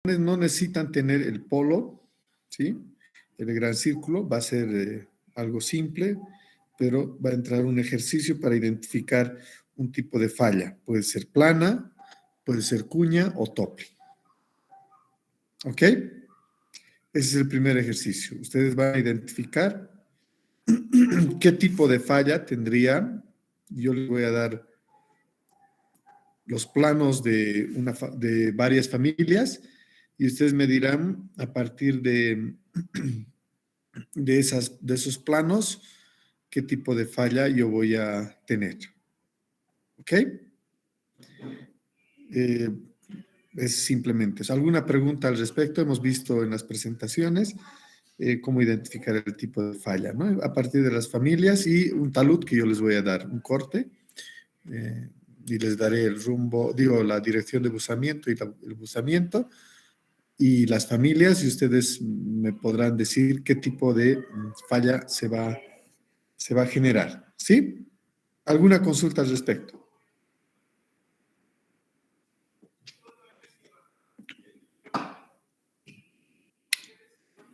no necesitan tener el polo, ¿sí? El gran círculo va a ser algo simple, pero va a entrar un ejercicio para identificar un tipo de falla. Puede ser plana, puede ser cuña o tope. ¿Ok? Ese es el primer ejercicio. Ustedes van a identificar qué tipo de falla tendría. Yo les voy a dar los planos de varias familias y ustedes me dirán a partir de esos planos qué tipo de falla yo voy a tener. ¿Ok? Es simplemente eso. ¿Alguna pregunta al respecto? Hemos visto en las presentaciones cómo identificar el tipo de falla, ¿no? A partir de las familias y un talud que yo les voy a dar, un corte, y les daré el rumbo, digo, la dirección de buzamiento y el buzamiento y las familias, y ustedes me podrán decir qué tipo de falla se va a generar, ¿sí? ¿Alguna consulta al respecto?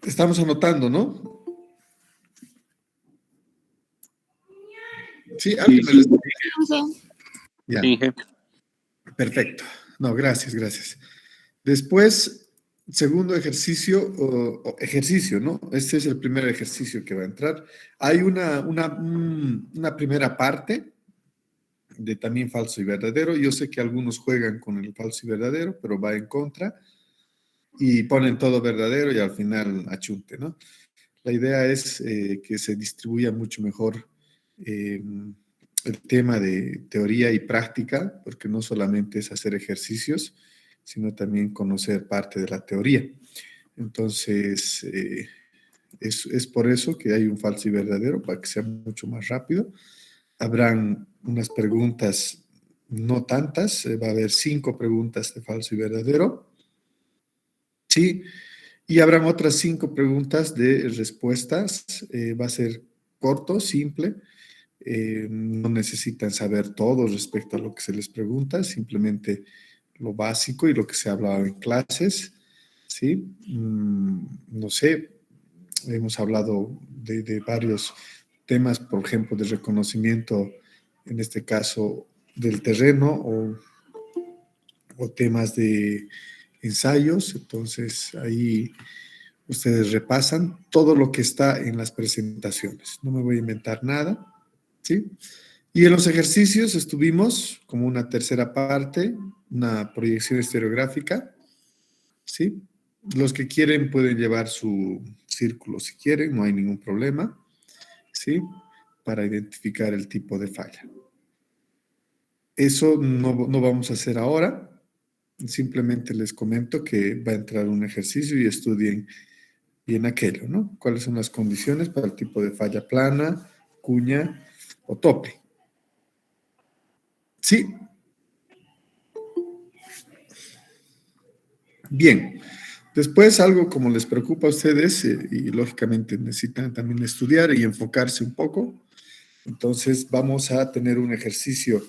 Estamos anotando, ¿no? Sí, alguien me responde. Ya. Sí, jefe. Perfecto. No, gracias. Después, segundo ejercicio, ejercicio, ¿no? Este es el primer ejercicio que va a entrar. Hay una primera parte de también falso y verdadero. Yo sé que algunos juegan con el falso y verdadero, pero va en contra y ponen todo verdadero y al final achunte, ¿no? La idea es que se distribuya mucho mejor el tema de teoría y práctica, porque no solamente es hacer ejercicios, sino también conocer parte de la teoría. Entonces, es por eso que hay un falso y verdadero, para que sea mucho más rápido. Habrán unas preguntas, no tantas, va a haber 5 preguntas de falso y verdadero. Sí, y habrán otras 5 preguntas de respuestas. Va a ser corto, simple. No necesitan saber todo respecto a lo que se les pregunta, simplemente lo básico y lo que se ha hablado en clases. ¿Sí? No sé, hemos hablado de varios temas, por ejemplo, de reconocimiento, en este caso, del terreno o temas de ensayos. Entonces, ahí ustedes repasan todo lo que está en las presentaciones. No me voy a inventar nada, ¿sí? Y en los ejercicios estuvimos como una tercera parte, una proyección estereográfica, ¿sí? Los que quieren pueden llevar su círculo si quieren, no hay ningún problema, ¿sí? Para identificar el tipo de falla. Eso no vamos a hacer ahora, simplemente les comento que va a entrar un ejercicio y estudien bien aquello, ¿no? ¿Cuáles son las condiciones para el tipo de falla plana, cuña o tope? Sí. Bien. Después, algo como les preocupa a ustedes, y lógicamente necesitan también estudiar y enfocarse un poco, entonces vamos a tener un ejercicio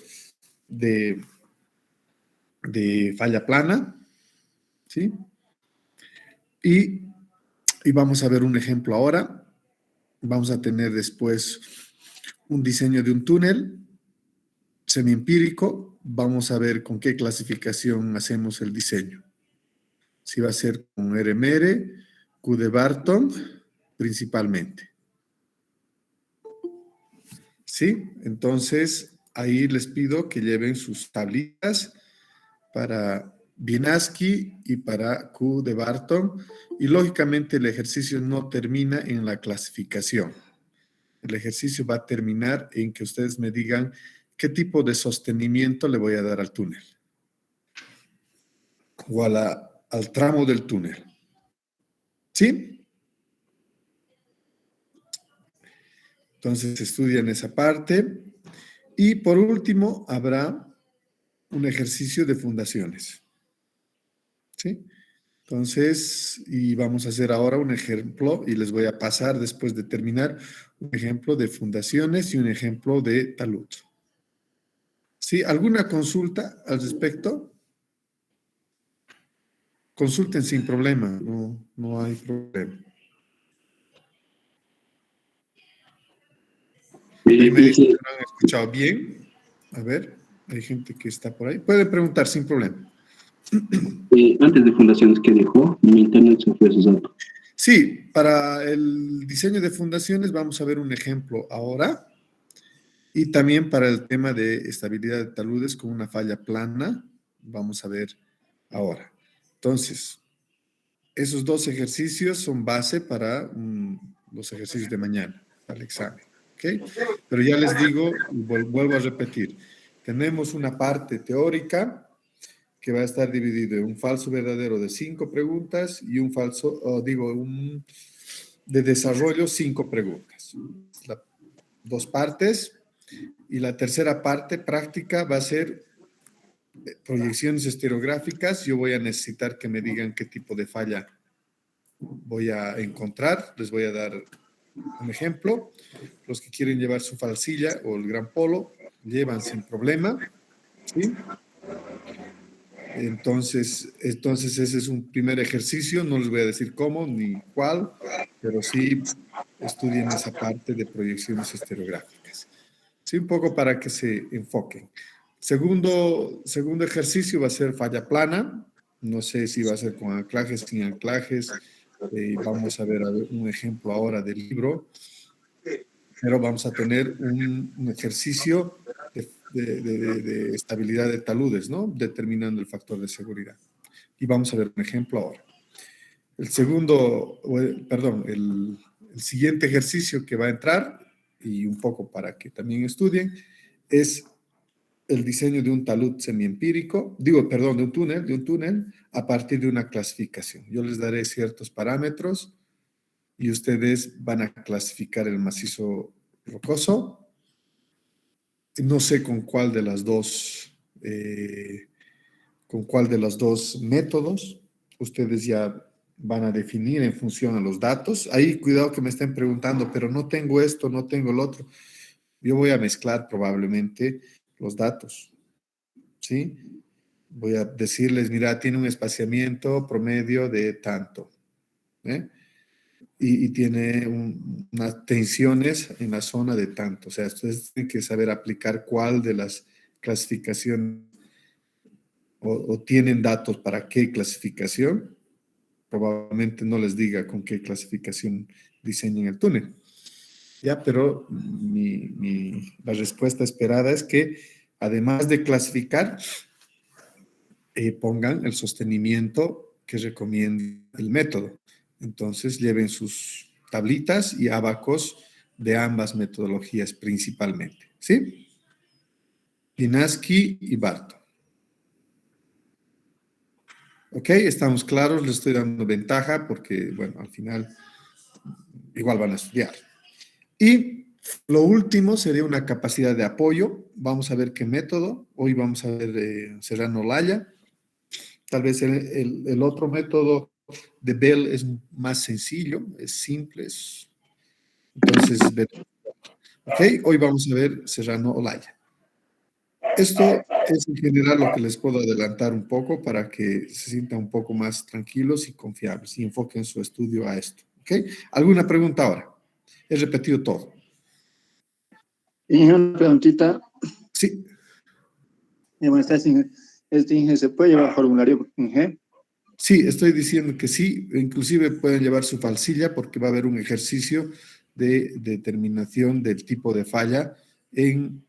de falla plana, ¿sí? Y vamos a ver un ejemplo ahora. Vamos a tener después un diseño de un túnel semiempírico. Vamos a ver con qué clasificación hacemos el diseño. Si va a ser con RMR, Q de Barton, principalmente. ¿Sí? Entonces, ahí les pido que lleven sus tablitas para Bienaski y para Q de Barton. Y lógicamente el ejercicio no termina en la clasificación. El ejercicio va a terminar en que ustedes me digan qué tipo de sostenimiento le voy a dar al túnel o al tramo del túnel. ¿Sí? Entonces estudian esa parte. Y por último, habrá un ejercicio de fundaciones. ¿Sí? Entonces, y vamos a hacer ahora un ejemplo y les voy a pasar después de terminar un ejemplo de fundaciones y un ejemplo de talud. ¿Sí? ¿Alguna consulta al respecto? consulten sin problema, no hay problema. Ahí me dicen que no han escuchado bien. A ver, hay gente que está por ahí. Puede preguntar sin problema. Antes de fundaciones, ¿qué dijo? Mi internet se fue, Susanto. Sí, para el diseño de fundaciones vamos a ver un ejemplo ahora. Y también para el tema de estabilidad de taludes con una falla plana, vamos a ver ahora. Entonces, esos dos ejercicios son base para los ejercicios de mañana, para el examen. ¿Ok? Pero ya les digo, vuelvo a repetir, tenemos una parte teórica que va a estar dividido en un falso verdadero de 5 preguntas y un falso, de desarrollo 5 preguntas. Dos partes. Y la tercera parte práctica va a ser proyecciones estereográficas. Yo voy a necesitar que me digan qué tipo de falla voy a encontrar. Les voy a dar un ejemplo. Los que quieren llevar su falsilla o el gran polo, llevan sin problema. ¿Sí? Entonces ese es un primer ejercicio. No les voy a decir cómo ni cuál, pero sí estudien esa parte de proyecciones estereográficas. Sí, un poco para que se enfoquen. Segundo ejercicio va a ser falla plana. No sé si va a ser con anclajes, sin anclajes. Vamos a ver un ejemplo ahora del libro. Pero vamos a tener un ejercicio de estabilidad de taludes, ¿no? Determinando el factor de seguridad. Y vamos a ver un ejemplo ahora. El siguiente ejercicio que va a entrar, y un poco para que también estudien, es el diseño de un talud semiempírico, de un túnel, a partir de una clasificación. Yo les daré ciertos parámetros y ustedes van a clasificar el macizo rocoso. No sé con cuál de las dos métodos ustedes ya van a definir en función a los datos. Ahí cuidado que me estén preguntando, pero no tengo esto, no tengo el otro. Yo voy a mezclar probablemente los datos, ¿sí? Voy a decirles, mira, tiene un espaciamiento promedio de tanto, ¿eh? Y tiene unas tensiones en la zona de tanto. O sea, ustedes tienen que saber aplicar cuál de las clasificaciones o tienen datos para qué clasificación. Probablemente no les diga con qué clasificación diseñen el túnel. Ya, pero la respuesta esperada es que además de clasificar, pongan el sostenimiento que recomienda el método. Entonces, lleven sus tablitas y abacos de ambas metodologías principalmente, ¿sí? Pinaski y Barto. Ok, estamos claros, les estoy dando ventaja porque, bueno, al final igual van a estudiar. Y lo último sería una capacidad de apoyo. Vamos a ver qué método. Hoy vamos a ver Serrano-Olaya. Tal vez el otro método de Bell es más sencillo, es simple. Entonces, ok, hoy vamos a ver Serrano-Olaya. Esto es en general lo que les puedo adelantar un poco para que se sientan un poco más tranquilos y confiables y enfoquen su estudio a esto. ¿Ok? ¿Alguna pregunta ahora? He repetido todo. Y una preguntita. Sí. ¿Se puede llevar formulario en G? Sí, estoy diciendo que sí. Inclusive pueden llevar su falsilla porque va a haber un ejercicio de determinación del tipo de falla en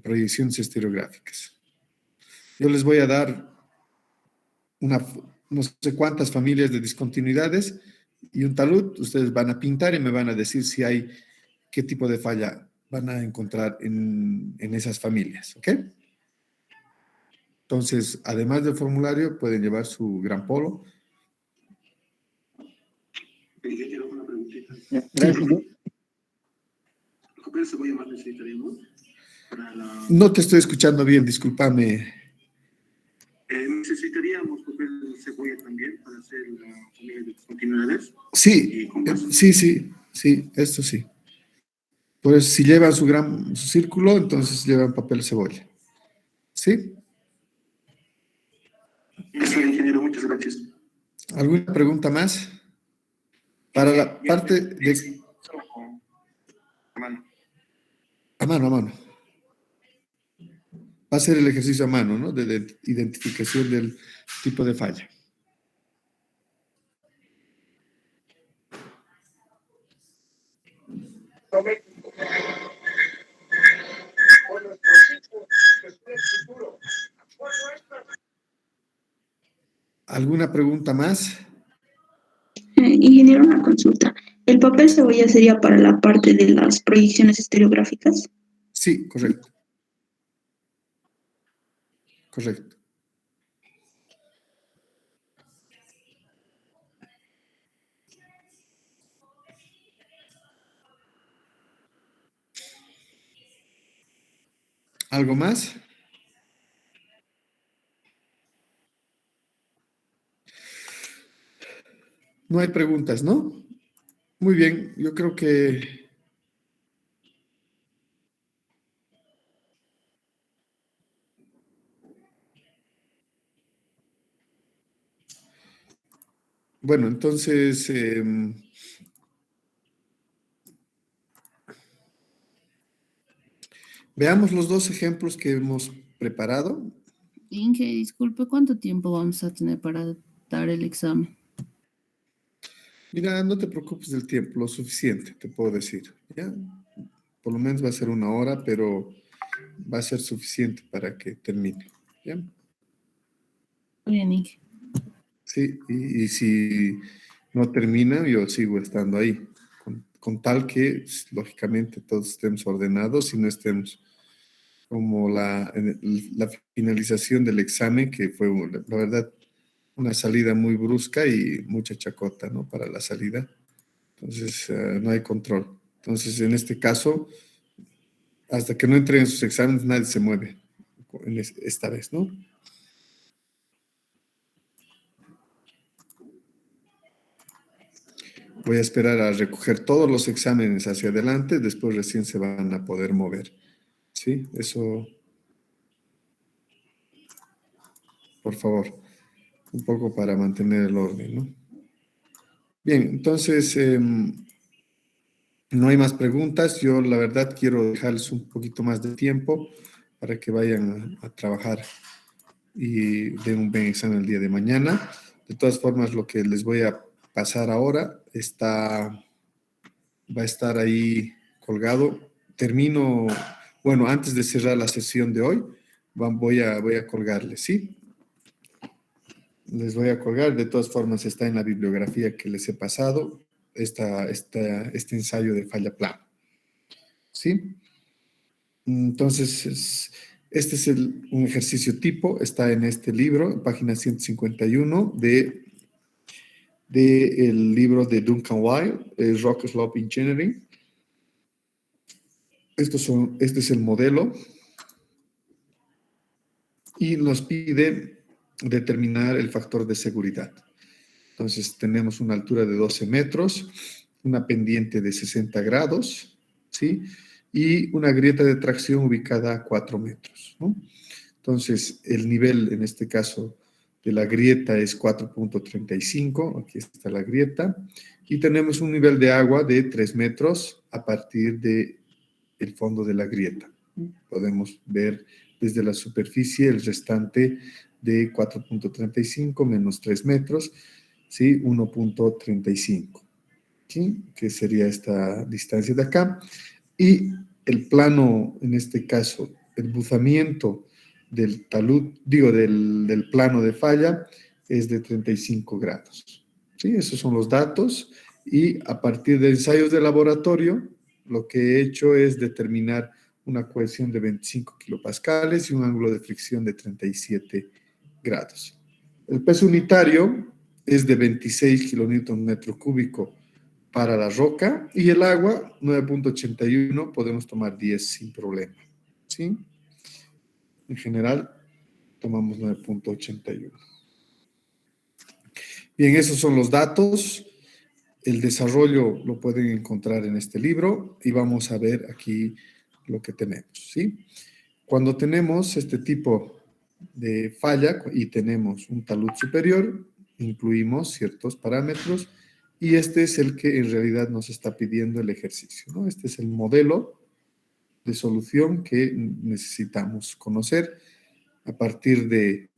proyecciones estereográficas. Yo les voy a dar no sé cuántas familias de discontinuidades y un talud. Ustedes van a pintar y me van a decir si hay, qué tipo de falla van a encontrar en esas familias, ¿ok? Entonces, además del formulario, pueden llevar su gran polo. Una preguntita. Gracias. ¿Qué cebolla más necesitaríamos para la... No te estoy escuchando bien, discúlpame. ¿Necesitaríamos papel de cebolla también para hacer la familia de discontinuidades? Sí, sí, esto sí. Pues si llevan su círculo, entonces llevan papel cebolla. ¿Sí? Eso, ingeniero, muchas gracias. ¿Alguna pregunta más? Para la parte de... A mano. A mano, a mano. Va a ser el ejercicio a mano, ¿no? De identificación del tipo de falla. ¿Alguna pregunta más? Ingeniero, una consulta. ¿El papel cebolla sería para la parte de las proyecciones estereográficas? Sí, correcto. Correcto. ¿Algo más? No hay preguntas, ¿no? Muy bien, yo creo que... Bueno, entonces... veamos los dos ejemplos que hemos preparado. Inge, disculpe, ¿cuánto tiempo vamos a tener para dar el examen? Mira, no te preocupes del tiempo, lo suficiente, te puedo decir, ¿ya? Por lo menos va a ser 1 hora, pero va a ser suficiente para que termine, ¿ya? Bien, Inge. Sí, y si no termina, yo sigo estando ahí, con tal que, pues, lógicamente, todos estemos ordenados y no estemos como la finalización del examen, que fue, la verdad, una salida muy brusca y mucha chacota, ¿no? Para la salida. Entonces, no hay control. Entonces, en este caso, hasta que no entreguen sus exámenes, nadie se mueve esta vez, ¿no? Voy a esperar a recoger todos los exámenes hacia adelante, después recién se van a poder mover. ¿Sí? Eso, por favor, un poco para mantener el orden, ¿no? Bien, entonces, no hay más preguntas. Yo, la verdad, quiero dejarles un poquito más de tiempo para que vayan a trabajar y den un buen examen el día de mañana. De todas formas, lo que les voy a pasar ahora va a estar ahí colgado. Termino, bueno, antes de cerrar la sesión de hoy, voy a colgarles, ¿sí? Les voy a colgar. De todas formas, está en la bibliografía que les he pasado, este ensayo de falla plana, ¿sí? Entonces, este es un ejercicio tipo, está en este libro, página 151 el libro de Duncan Wilde, Rock Slope Engineering. Este es el modelo y nos pide determinar el factor de seguridad. Entonces, tenemos una altura de 12 metros, una pendiente de 60 grados, ¿sí? Y una grieta de tracción ubicada a 4 metros, ¿no? Entonces, el nivel, en este caso, de la grieta es 4.35, aquí está la grieta, y tenemos un nivel de agua de 3 metros a partir del fondo de la grieta. Podemos ver desde la superficie el restante de 4.35 menos 3 metros, ¿sí? 1.35, ¿sí? Que sería esta distancia de acá. Y el plano, en este caso, el buzamiento del talud, digo, del plano de falla es de 35 grados. ¿Sí? Esos son los datos y a partir de ensayos de laboratorio, lo que he hecho es determinar una cohesión de 25 kilopascales y un ángulo de fricción de 37 grados. El peso unitario es de 26 kilonewton metro cúbico para la roca y el agua 9.81, podemos tomar 10 sin problema, ¿sí? En general tomamos 9.81. Bien, esos son los datos. El desarrollo lo pueden encontrar en este libro y vamos a ver aquí lo que tenemos, ¿sí? Cuando tenemos este tipo de falla y tenemos un talud superior, incluimos ciertos parámetros y este es el que en realidad nos está pidiendo el ejercicio, ¿no? Este es el modelo de solución que necesitamos conocer a partir de,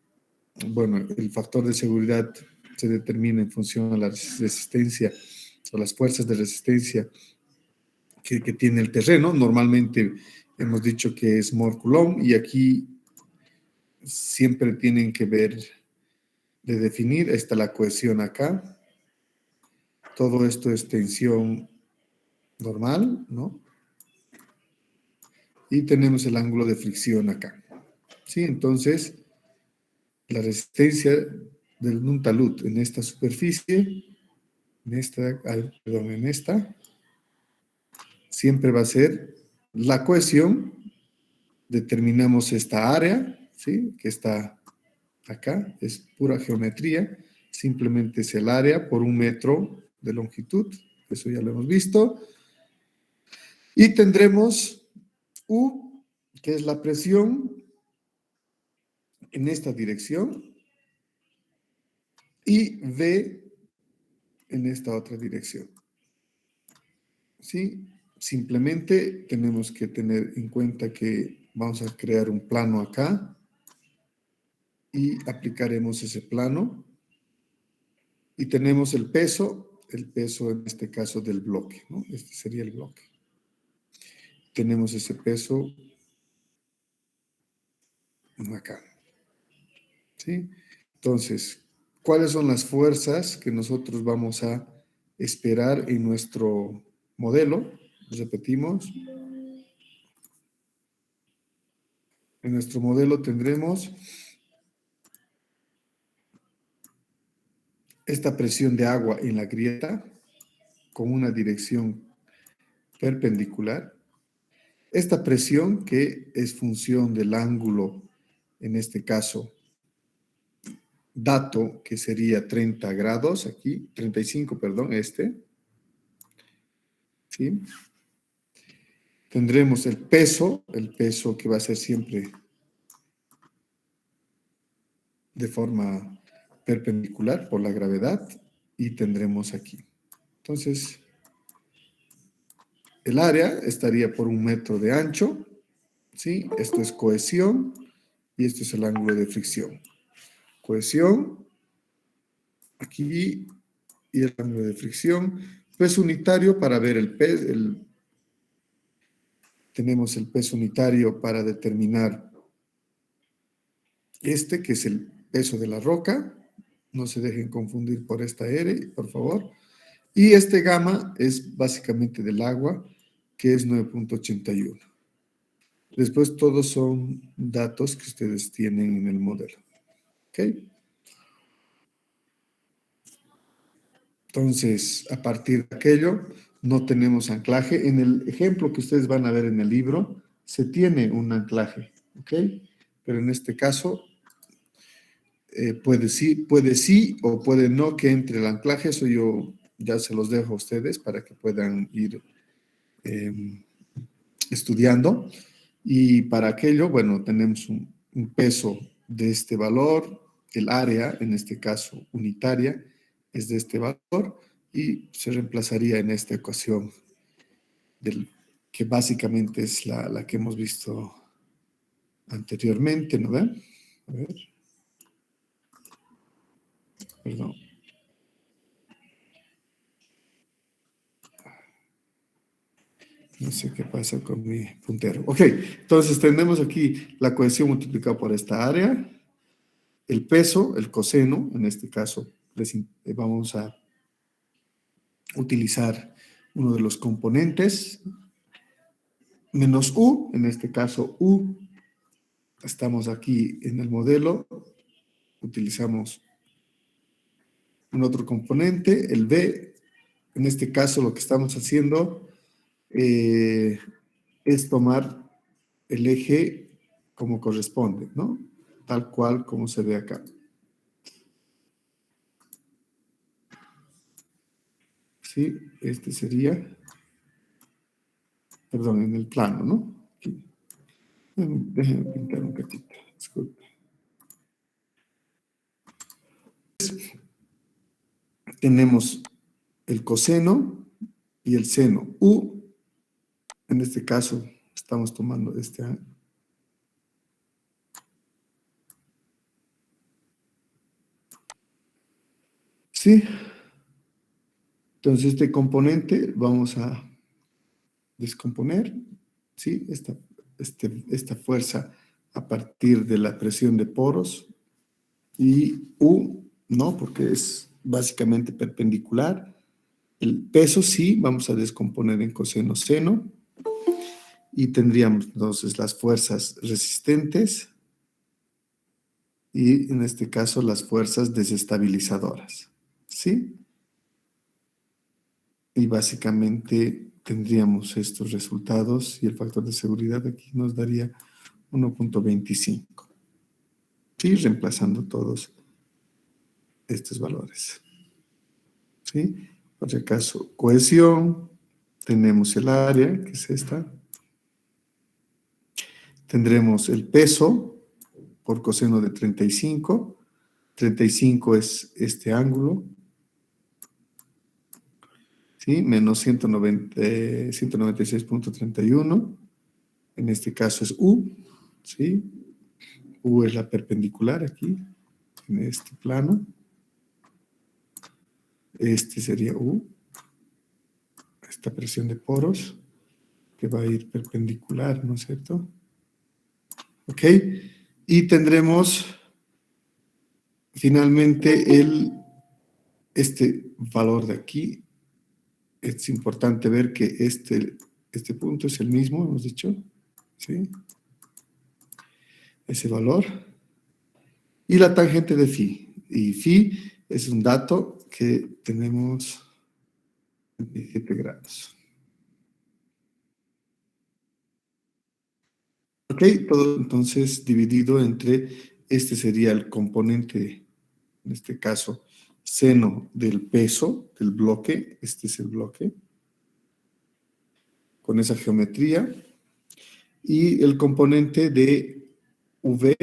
bueno, el factor de seguridad se determina en función a la resistencia o las fuerzas de resistencia que tiene el terreno. Normalmente hemos dicho que es Mol Coulomb y aquí siempre tienen que ver de definir. Está la cohesión acá. Todo esto es tensión normal, ¿no? Y tenemos el ángulo de fricción acá. ¿Sí? Entonces, la resistencia de un talud en esta superficie, en esta, siempre va a ser la cohesión. Determinamos esta área, ¿sí? Que está acá, es pura geometría, simplemente es el área por 1 metro de longitud, eso ya lo hemos visto. Y tendremos U, que es la presión en esta dirección, y V en esta otra dirección. ¿Sí? Simplemente tenemos que tener en cuenta que vamos a crear un plano acá y aplicaremos ese plano. Y tenemos el peso en este caso del bloque, ¿no? Este sería el bloque. Tenemos ese peso acá. ¿Sí? Entonces, ¿cuáles son las fuerzas que nosotros vamos a esperar en nuestro modelo? Repetimos. En nuestro modelo tendremos esta presión de agua en la grieta con una dirección perpendicular. Esta presión que es función del ángulo, en este caso, dato que sería 30 grados aquí, 35, perdón, ¿sí? Tendremos el peso que va a ser siempre de forma perpendicular por la gravedad y tendremos aquí. Entonces, el área estaría por 1 metro de ancho, ¿sí? Esto es cohesión y esto es el ángulo de fricción. Cohesión, aquí, y el ángulo de fricción. Peso unitario para ver el peso, tenemos el peso unitario para determinar que es el peso de la roca. No se dejen confundir por esta R, por favor. Y este gamma es básicamente del agua, que es 9.81. Después todos son datos que ustedes tienen en el modelo. ¿Ok? Entonces, a partir de aquello, no tenemos anclaje. En el ejemplo que ustedes van a ver en el libro, se tiene un anclaje. ¿Ok? Pero en este caso, puede sí o puede no que entre el anclaje. Eso yo ya se los dejo a ustedes para que puedan ir estudiando. Y para aquello, bueno, tenemos un peso de este valor, el área, en este caso unitaria, es de este valor y se reemplazaría en esta ecuación que básicamente es la que hemos visto anteriormente, ¿no ven? A ver. Perdón. No sé qué pasa con mi puntero. Ok, entonces tenemos aquí la cohesión multiplicada por esta área, el peso, el coseno, en este caso vamos a utilizar uno de los componentes, menos U, en este caso U, estamos aquí en el modelo, utilizamos un otro componente, el B, en este caso lo que estamos haciendo es tomar el eje como corresponde, ¿no? Tal cual como se ve acá. Sí, este sería, perdón, en el plano, ¿no? Aquí. Déjenme pintar un cachito, disculpe. tenemos el coseno y el seno. U, en este caso, estamos tomando este ángulo. ¿Sí? Entonces, este componente vamos a descomponer, ¿sí? Esta fuerza a partir de la presión de poros. Y U, no, porque es básicamente perpendicular. El peso sí, vamos a descomponer en coseno seno. Y tendríamos entonces las fuerzas resistentes y en este caso las fuerzas desestabilizadoras, ¿sí? Y básicamente tendríamos estos resultados y el factor de seguridad aquí nos daría 1.25. Sí, reemplazando todos estos valores. ¿Sí? Por si acaso, cohesión, tenemos el área, que es esta. Tendremos el peso por coseno de 35. 35 es este ángulo. ¿Sí? Menos 196.31. En este caso es U. ¿Sí? U es la perpendicular aquí, en este plano. Este sería U. Esta presión de poros, que va a ir perpendicular, ¿no es cierto? ¿Ok? Y tendremos finalmente este valor de aquí. Es importante ver que este punto es el mismo, hemos dicho. ¿Sí? Ese valor. Y la tangente de phi. Y phi es un dato que tenemos 27 grados. Ok, todo entonces dividido entre, este sería el componente, en este caso, seno del peso del bloque, este es el bloque, con esa geometría, y el componente de V,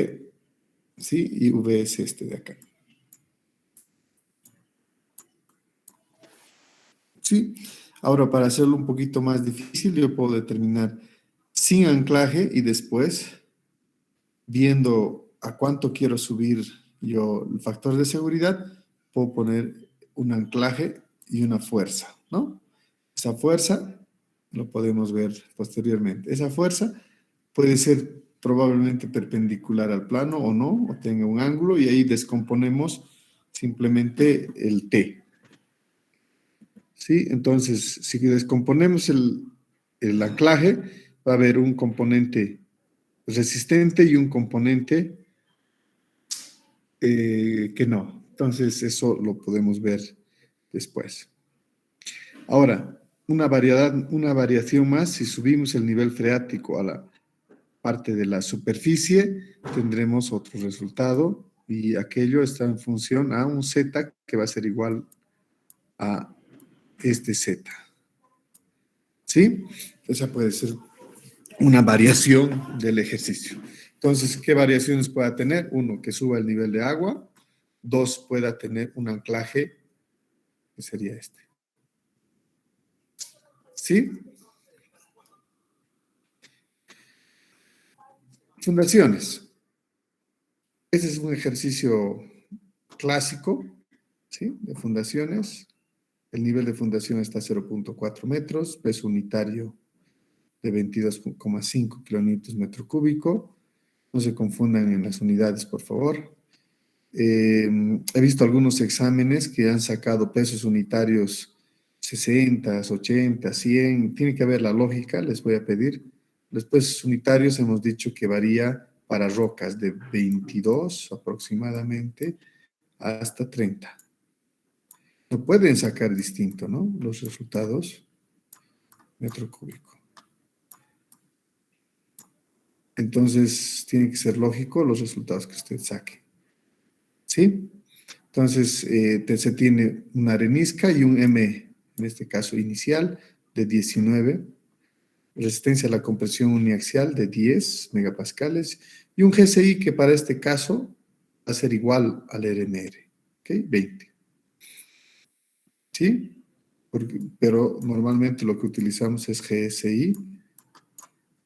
¿sí? Y V es este de acá. ¿Sí? Ahora, para hacerlo un poquito más difícil, yo puedo determinar sin anclaje y después, viendo a cuánto quiero subir yo el factor de seguridad, puedo poner un anclaje y una fuerza, ¿no? Esa fuerza, lo podemos ver posteriormente. Esa fuerza puede ser probablemente perpendicular al plano o no, o tenga un ángulo, y ahí descomponemos simplemente el T. ¿Sí? Entonces, si descomponemos el anclaje, va a haber un componente resistente y un componente que no. Entonces, eso lo podemos ver después. Ahora, una variación más, si subimos el nivel freático a la parte de la superficie, tendremos otro resultado, y aquello está en función a un Z que va a ser igual a este Z. ¿Sí? Esa puede ser una variación del ejercicio. Entonces, ¿qué variaciones pueda tener? Uno, que suba el nivel de agua. Dos, pueda tener un anclaje, que sería este. ¿Sí? Fundaciones. Este es un ejercicio clásico, ¿sí? De fundaciones. El nivel de fundación está a 0.4 metros, peso unitario de 22,5 kilonewtons metro cúbico. No se confundan en las unidades, por favor. He visto algunos exámenes que han sacado pesos unitarios 60, 80, 100. Tiene que haber la lógica, les voy a pedir. Los pesos unitarios hemos dicho que varía para rocas de 22 aproximadamente hasta 30. No pueden sacar distinto, ¿no? Los resultados metro cúbico. Entonces, tiene que ser lógico los resultados que usted saque. ¿Sí? Entonces, se tiene una arenisca y un M, en este caso inicial, de 19, resistencia a la compresión uniaxial de 10 megapascales, y un GSI que para este caso va a ser igual al RMR, ¿ok? 20. ¿Sí? Pero normalmente lo que utilizamos es GSI,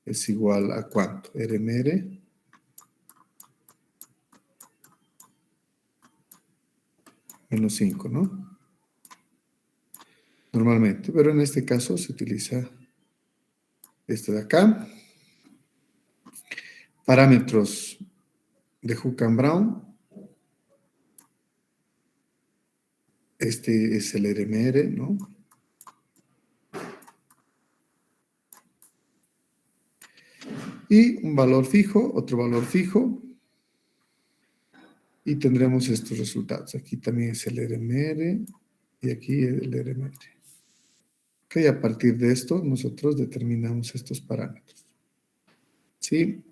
es igual a ¿cuánto? RMR menos 5, ¿no? Normalmente, pero en este caso se utiliza este de acá. Parámetros de Hook and Brown. Este es el RMR, ¿no? Y un valor fijo, otro valor fijo. Y tendremos estos resultados. Aquí también es el RMR y aquí el RMR. Ok, a partir de esto nosotros determinamos estos parámetros. ¿Sí?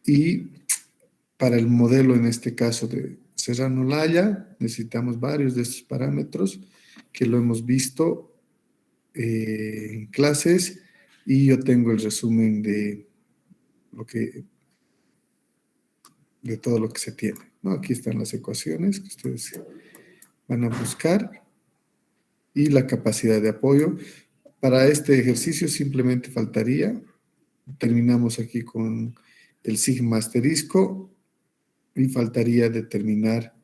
Y para el modelo, en este caso de Serrano-Laya, necesitamos varios de estos parámetros que lo hemos visto en clases y yo tengo el resumen de todo lo que se tiene, ¿no? Aquí están las ecuaciones que ustedes van a buscar y la capacidad de apoyo. Para este ejercicio simplemente faltaría, terminamos aquí con el sigma asterisco y faltaría determinar,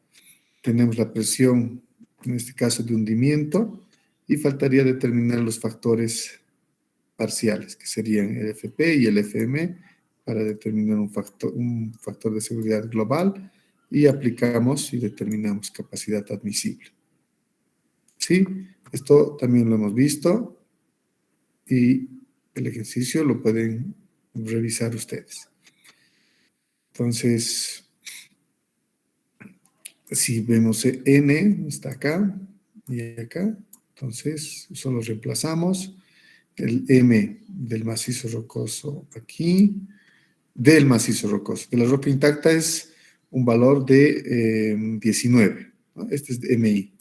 tenemos la presión, en este caso de hundimiento, y faltaría determinar los factores parciales, que serían el FP y el FM, para determinar un factor de seguridad global, y aplicamos y determinamos capacidad admisible. ¿Sí? Esto también lo hemos visto, y el ejercicio lo pueden revisar ustedes. Entonces, si vemos N, está acá y acá, entonces solo reemplazamos el M del macizo rocoso aquí, del macizo rocoso. De la roca intacta es un valor de 19, ¿no? Este es de MI.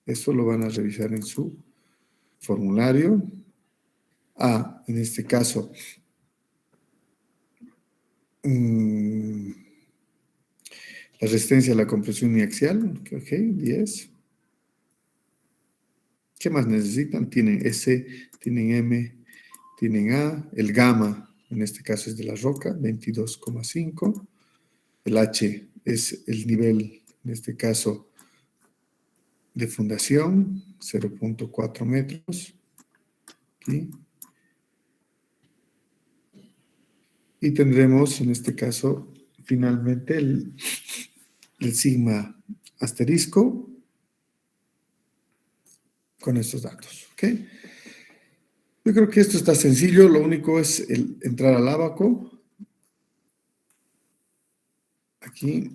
Eso lo van a revisar en su formulario. En este caso, la resistencia a la compresión uniaxial, ok, 10. ¿Qué más necesitan? Tienen S, tienen M, tienen A, el gamma, en este caso es de la roca, 22,5. El H es el nivel, en este caso, de fundación, 0.4 metros. Aquí. Y tendremos, en este caso, finalmente el sigma asterisco con estos datos. ¿Ok? Yo creo que esto está sencillo, lo único es entrar al ábaco. Aquí.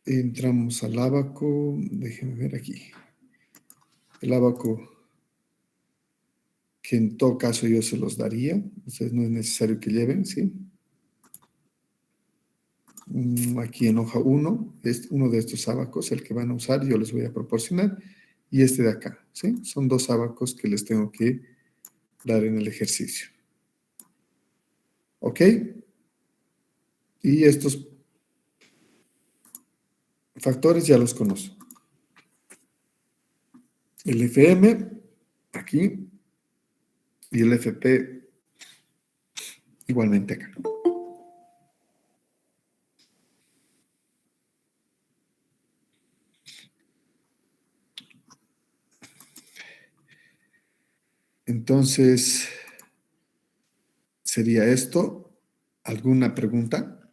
Entramos al ábaco, déjenme ver aquí. El ábaco, que en todo caso yo se los daría, ustedes no es necesario que lleven, ¿sí? Aquí en hoja 1, es uno de estos ábacos, el que van a usar, yo les voy a proporcionar, y este de acá, ¿sí? Son dos ábacos que les tengo que dar en el ejercicio. ¿Ok? Y estos factores ya los conozco. El FM, aquí, y el FP, igualmente acá. Entonces, sería esto. ¿Alguna pregunta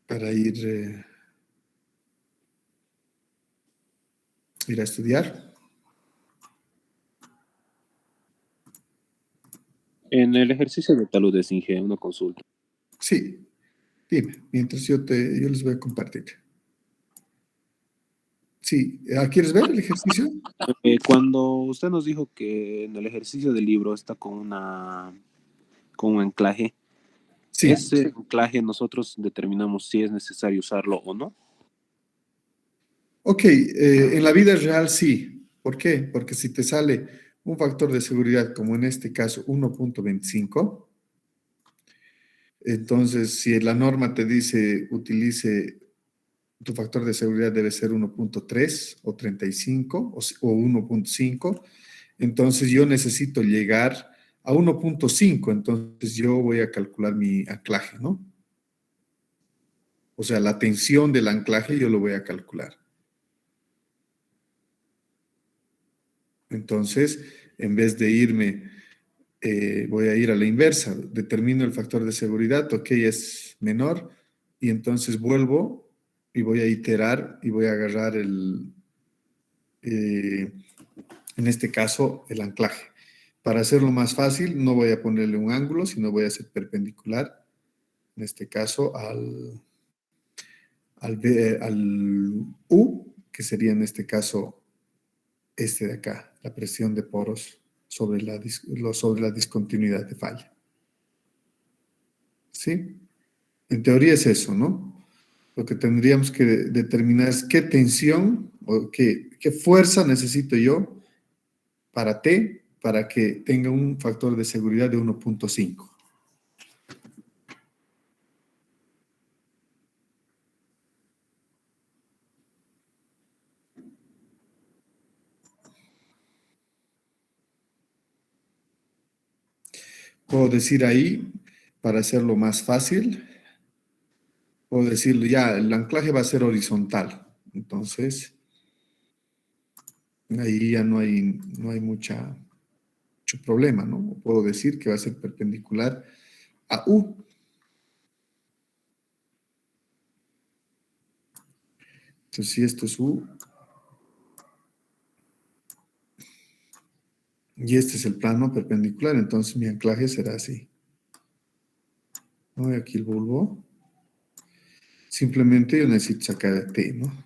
para ir a estudiar? En el ejercicio de talud de Singe, una consulta. Sí, dime, mientras yo les voy a compartir. Sí, ¿quieres ver el ejercicio? Cuando usted nos dijo que en el ejercicio del libro está con un anclaje, Sí. ese anclaje nosotros determinamos si es necesario usarlo o no. Ok, en la vida real sí. ¿Por qué? Porque si te sale un factor de seguridad, como en este caso 1.25, entonces si la norma te dice utilice tu factor de seguridad debe ser 1.3 o 35 o 1.5, entonces yo necesito llegar a 1.5, entonces yo voy a calcular mi anclaje, ¿no? O sea, la tensión del anclaje yo lo voy a calcular. Entonces, en vez de irme, voy a ir a la inversa, determino el factor de seguridad, ok, es menor, y entonces vuelvo y voy a iterar y voy a agarrar en este caso, el anclaje. Para hacerlo más fácil, no voy a ponerle un ángulo, sino voy a hacer perpendicular, en este caso, al U, que sería en este caso este de acá, la presión de poros sobre la discontinuidad de falla. ¿Sí? En teoría es eso, ¿no? Lo que tendríamos que determinar es qué tensión o qué fuerza necesito yo para T para que tenga un factor de seguridad de 1.5. Puedo decir ahí, para hacerlo más fácil, puedo decirlo ya, el anclaje va a ser horizontal. Entonces, ahí ya no hay mucho problema, ¿no? Puedo decir que va a ser perpendicular a U. Entonces, si esto es U, y este es el plano perpendicular, entonces mi anclaje será así. ¿No? Y aquí el bulbo. Simplemente yo necesito sacar T, ¿no?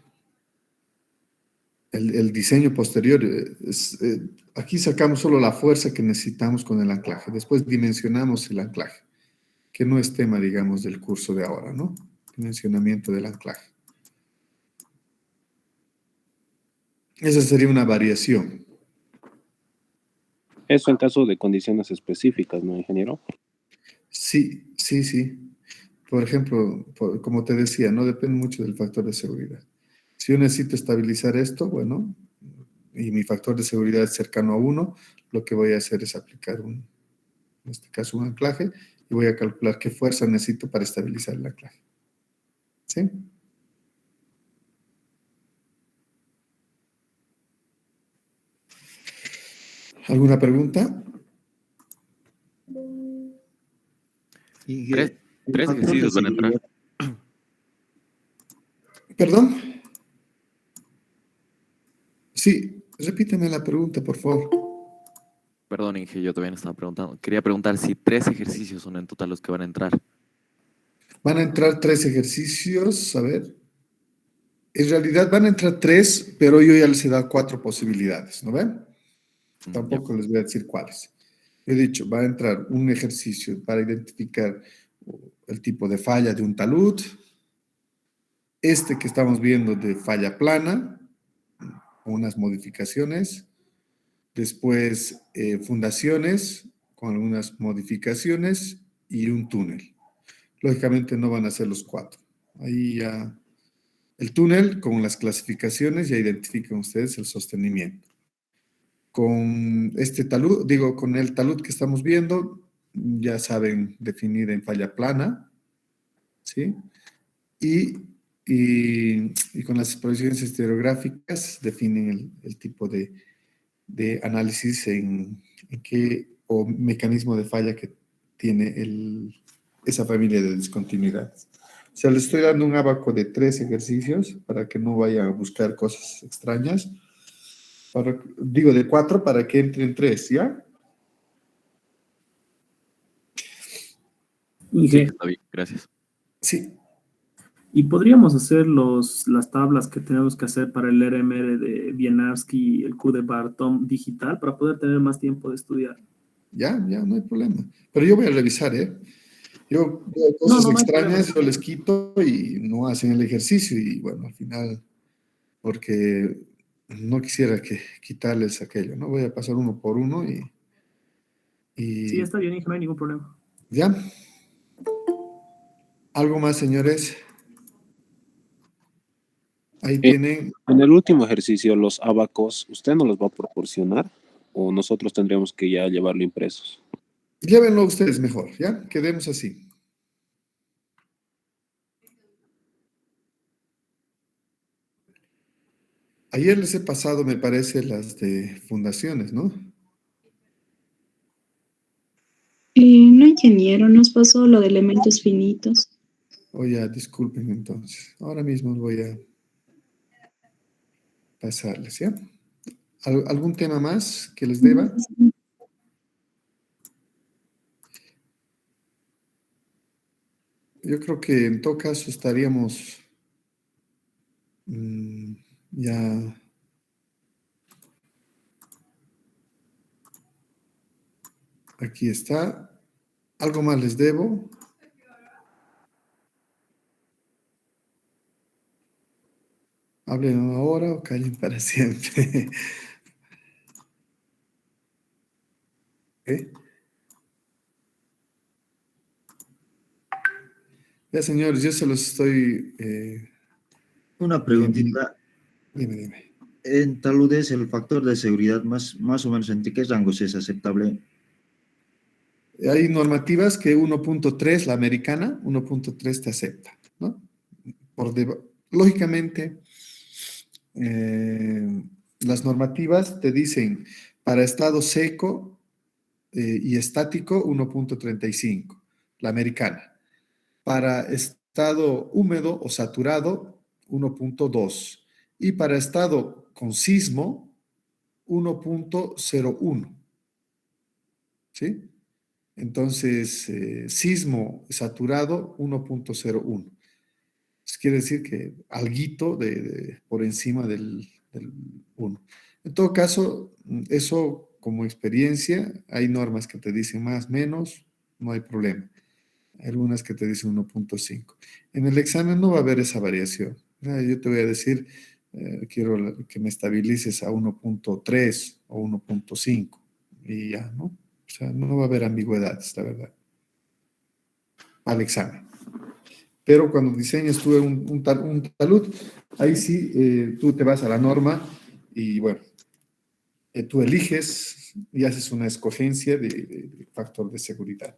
El diseño posterior, aquí sacamos solo la fuerza que necesitamos con el anclaje. Después dimensionamos el anclaje, que no es tema, digamos, del curso de ahora, ¿no? Dimensionamiento del anclaje. Esa sería una variación. Eso en caso de condiciones específicas, ¿no, ingeniero? Sí. Por ejemplo, como te decía, no depende mucho del factor de seguridad. Si yo necesito estabilizar esto, bueno, y mi factor de seguridad es cercano a 1, lo que voy a hacer es aplicar en este caso un anclaje, y voy a calcular qué fuerza necesito para estabilizar el anclaje. ¿Sí? ¿Alguna pregunta? Tres ejercicios van a entrar. ¿Perdón? Sí, repíteme la pregunta, por favor. Perdón, Inge, yo todavía no estaba preguntando. Quería preguntar si 3 ejercicios son en total los que van a entrar. Van a entrar 3 ejercicios, a ver. En realidad van a entrar 3, pero yo ya les he dado 4 posibilidades, ¿no ven? Tampoco les voy a decir cuáles. He dicho, va a entrar un ejercicio para identificar el tipo de falla de un talud. Este que estamos viendo de falla plana, con unas modificaciones. Después, fundaciones, con algunas modificaciones. Y un túnel. Lógicamente no van a ser los 4. Ahí ya... El túnel, con las clasificaciones, ya identifican ustedes el sostenimiento. Con este talud, con el talud que estamos viendo, ya saben definir en falla plana, ¿sí? Y con las proyecciones estereográficas definen el tipo de análisis en qué, o mecanismo de falla que tiene esa familia de discontinuidad. O sea, les estoy dando un abaco de 3 ejercicios para que no vayan a buscar cosas extrañas. De 4 para que entren 3, ¿ya? Sí, está bien, gracias. Sí. Y podríamos hacer las tablas que tenemos que hacer para el RMR de Wieniawski y el Q de Bartom digital para poder tener más tiempo de estudiar. Ya, no hay problema. Pero yo voy a revisar, ¿eh? Yo veo cosas extrañas, yo les quito y no hacen el ejercicio. Y bueno, al final, porque no quisiera que quitarles aquello, ¿no? Voy a pasar uno por uno y Sí, está bien, Inge, no hay ningún problema. ¿ya? ¿Algo más, señores? Ahí tienen, En el último ejercicio, los abacos, ¿usted nos los va a proporcionar o nosotros tendríamos que ya llevarlo impresos? llévenlo ustedes mejor, ¿ya? Quedemos así. Ayer les he pasado, me parece, las de fundaciones, ¿no? No, ingeniero, nos pasó lo de elementos finitos. O ya, disculpen entonces. Ahora mismo voy a pasarles, ¿ya? ¿Algún tema más que les deba? Yo creo que en todo caso estaríamos ya. Aquí está. ¿Algo más les debo? Hablen ahora o callen para siempre. ¿Eh? Ya, señores, yo se los estoy... Una preguntita. Dime. En taludes, el factor de seguridad, más o menos, ¿en qué rangos es aceptable? Hay normativas que 1.3, la americana, 1.3 te acepta, ¿no? Lógicamente, las normativas te dicen para estado seco y estático 1.35, la americana. Para estado húmedo o saturado 1.2 y para estado con sismo 1.01. ¿Sí? Entonces, sismo saturado 1.01. Quiere decir que alguito por encima del 1. En todo caso, eso como experiencia, hay normas que te dicen más, menos, no hay problema. Hay algunas que te dicen 1.5. En el examen no va a haber esa variación. Yo te voy a decir, quiero que me estabilices a 1.3 o 1.5 y ya, ¿no? O sea, no va a haber ambigüedades, la verdad, al examen. Pero cuando diseñas tú un talud, ahí sí tú te vas a la norma y bueno, tú eliges y haces una escogencia de factor de seguridad.